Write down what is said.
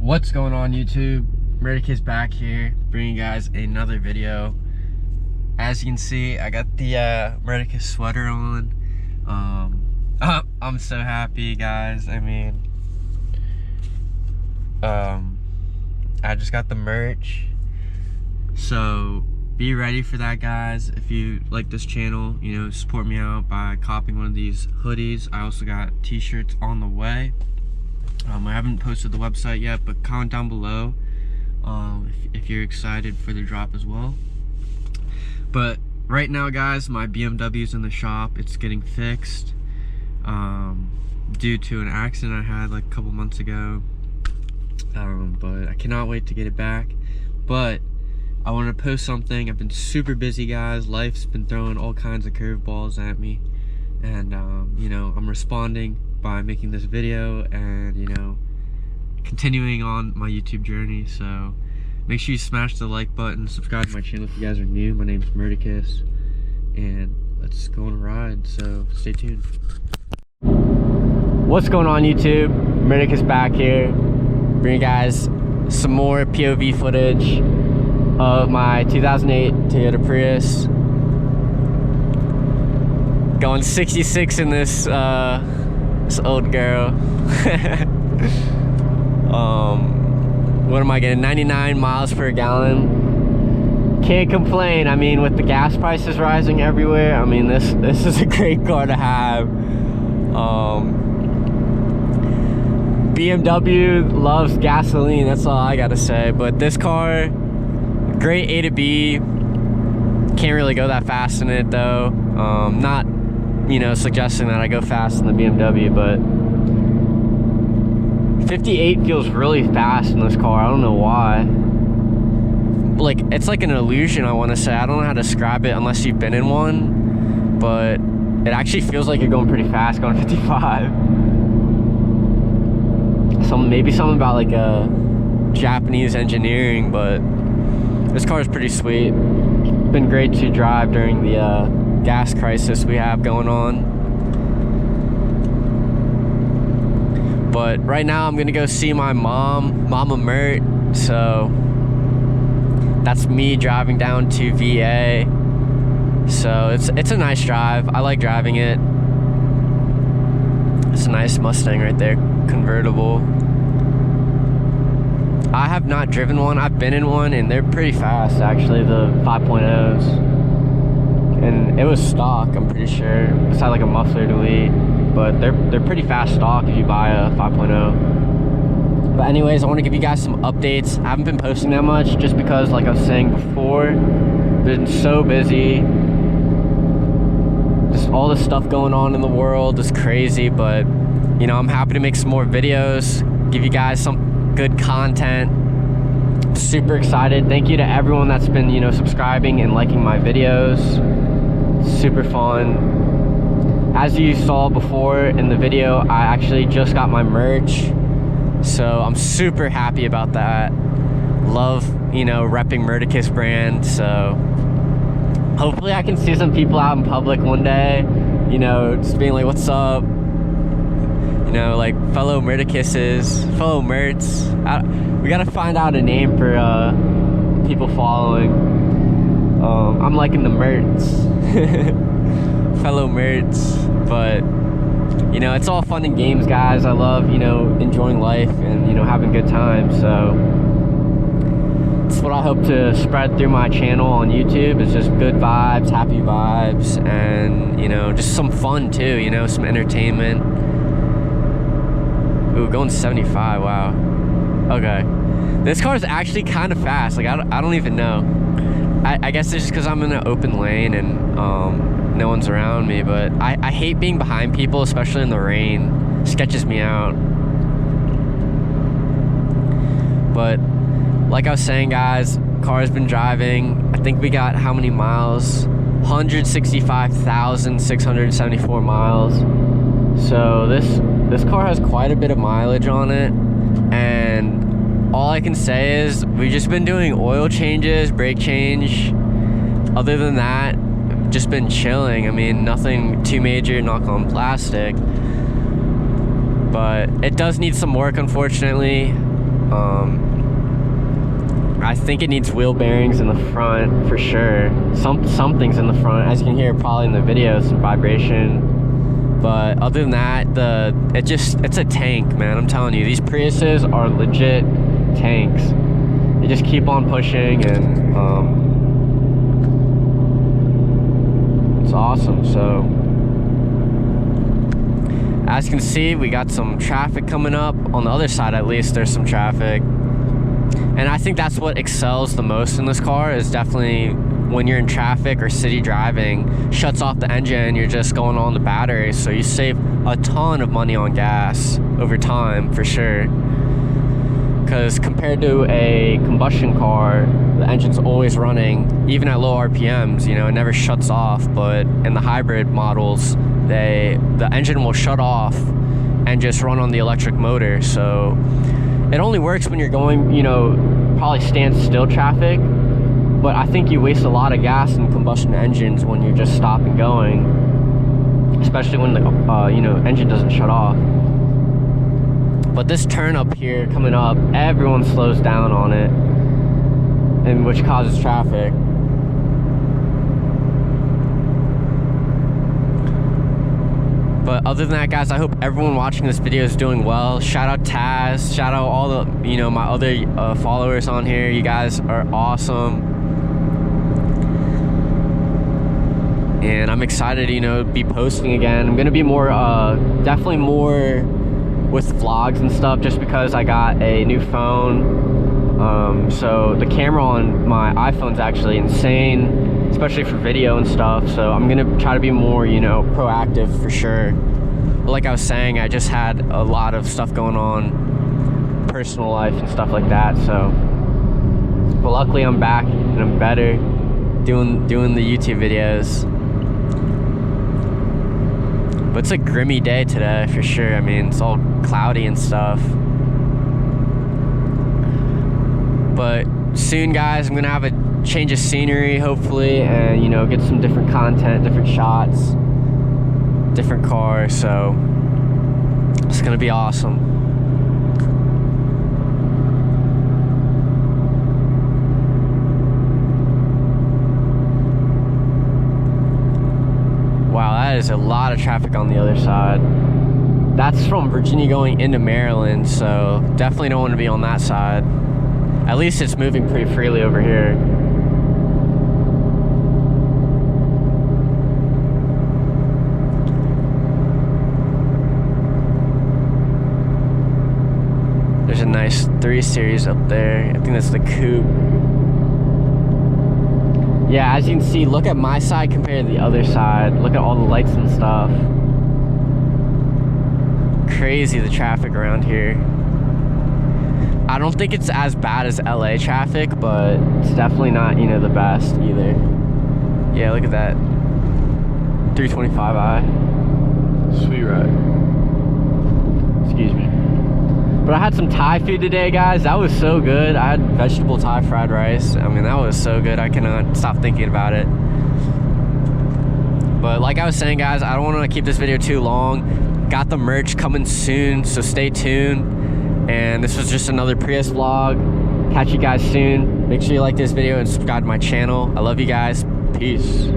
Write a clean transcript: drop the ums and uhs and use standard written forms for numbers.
What's going on YouTube? Murderkid's back here, bringing you guys another video. As you can see, I got the Murderkid sweater on. I'm so happy, guys. I mean, I just got the merch, so be ready for that, guys. If you like this channel, you know, support me out by copying one of these hoodies. I also got t-shirts on the way. I haven't posted the website yet, but comment down below if you're excited for the drop as well. But right now, guys, my BMW's in the shop. It's getting fixed due to an accident I had like a couple months ago. But I cannot wait to get it back. But I want to post something. I've been super busy, guys. Life's been throwing all kinds of curveballs at me, and you know, I'm responding by making this video and, you know, continuing on my YouTube journey. So make sure you smash the like button, subscribe to my channel if you guys are new. My name's Murderkid, and let's go on a ride, so stay tuned. What's going on YouTube? Murderkid's back here, bringing you guys some more POV footage of my 2008 Toyota Prius. Going 66 in this old girl. What am I getting? 99 miles per gallon. Can't complain. I mean, with the gas prices rising everywhere, I mean, this is a great car to have. BMW loves gasoline, that's all I gotta say. But this car, great A to B. Can't really go that fast in it though. Not, you know, suggesting that I go fast in the BMW, but 58 feels really fast in this car. I don't know why. Like, it's like an illusion, I want to say. I don't know how to describe it unless you've been in one, but it actually feels like you're going pretty fast going 55. Maybe something about like Japanese engineering, but this car is pretty sweet. Been great to drive during the gas crisis we have going on. But right now I'm gonna go see my mom, Mama Mert. So that's me driving down to VA. So it's a nice drive. I like driving it. It's a nice Mustang right there, convertible. I have not driven one. I've been in one, and they're pretty fast actually, the 5.0s. And it was stock, I'm pretty sure. It's had like a muffler delete, but they're pretty fast stock if you buy a 5.0. But anyways, I want to give you guys some updates. I haven't been posting that much just because, like I was saying before, been so busy. Just all the stuff going on in the world is crazy, but you know, I'm happy to make some more videos, give you guys some good content. Super excited. Thank you to everyone that's been, you know, subscribing and liking my videos. Super fun. As you saw before in the video, I actually just got my merch, so I'm super happy about that. Love, you know, repping Murderkid brand. So hopefully I can see some people out in public one day, you know, just being like, what's up, you know, like fellow Murderkid's, fellow Merts. We gotta find out a name for people following. I'm liking the Merts. Fellow Merts. But you know, it's all fun and games, guys. I love, you know, enjoying life and, you know, having good times. So that's what I hope to spread through my channel on YouTube. It's just good vibes, happy vibes, and, you know, just some fun too, you know, some entertainment. Ooh, going 75, wow. Okay, this car is actually kind of fast. Like, I don't even know. I guess it's just because I'm in an open lane and no one's around me, but I hate being behind people, especially in the rain. It sketches me out. But like I was saying, guys, car's been driving. I think we got how many miles? 165,674 miles. So this car has quite a bit of mileage on it, and all I can say is we've just been doing oil changes, brake change. Other than that, just been chilling. I mean, nothing too major, knock on plastic. But it does need some work, unfortunately. I think it needs wheel bearings in the front for sure. Something's in the front, as you can hear probably in the video, some vibration. But other than that, it's a tank, man. I'm telling you, these Priuses are legit tanks. They just keep on pushing, and it's awesome. So as you can see, we got some traffic coming up. On the other side, at least, there's some traffic. And I think that's what excels the most in this car, is definitely when you're in traffic or city driving, shuts off the engine, you're just going on the battery. So you save a ton of money on gas over time, for sure. Because compared to a combustion car, the engine's always running, even at low RPMs, you know, it never shuts off. But in the hybrid models, the engine will shut off and just run on the electric motor. So it only works when you're going, you know, probably standstill traffic, but I think you waste a lot of gas in combustion engines when you're just stopping going, especially when the you know, engine doesn't shut off. But this turn up here coming up, everyone slows down on it, and which causes traffic. But other than that, guys, I hope everyone watching this video is doing well. Shout out Taz, shout out all the, you know, my other followers on here. You guys are awesome. And I'm excited to, you know, be posting again. I'm gonna be more, definitely more with vlogs and stuff, just because I got a new phone. So the camera on my iPhone's actually insane, especially for video and stuff. So I'm gonna try to be more, you know, proactive for sure. But like I was saying, I just had a lot of stuff going on, personal life and stuff like that. So, but luckily I'm back and I'm better doing the YouTube videos. But it's a grimy day today for sure. I mean, it's all cloudy and stuff. But soon, guys, I'm gonna have a change of scenery, hopefully, and, you know, get some different content, different shots, different cars. So it's gonna be awesome. Wow, that is a lot of traffic on the other side. That's from Virginia going into Maryland, so definitely don't want to be on that side. At least it's moving pretty freely over here. There's a nice 3 Series up there. I think that's the coupe. Yeah, as you can see, look at my side compared to the other side. Look at all the lights and stuff. Crazy, the traffic around here. I don't think it's as bad as LA traffic, but it's definitely not, you know, the best either. Yeah, look at that. 325i. Sweet ride. Excuse me. But I had some Thai food today, guys. That was so good. I had vegetable Thai fried rice. I mean, that was so good. I cannot stop thinking about it. But like I was saying, guys, I don't want to keep this video too long. Got the merch coming soon, so stay tuned. And this was just another Prius vlog. Catch you guys soon. Make sure you like this video and subscribe to my channel. I love you guys. Peace.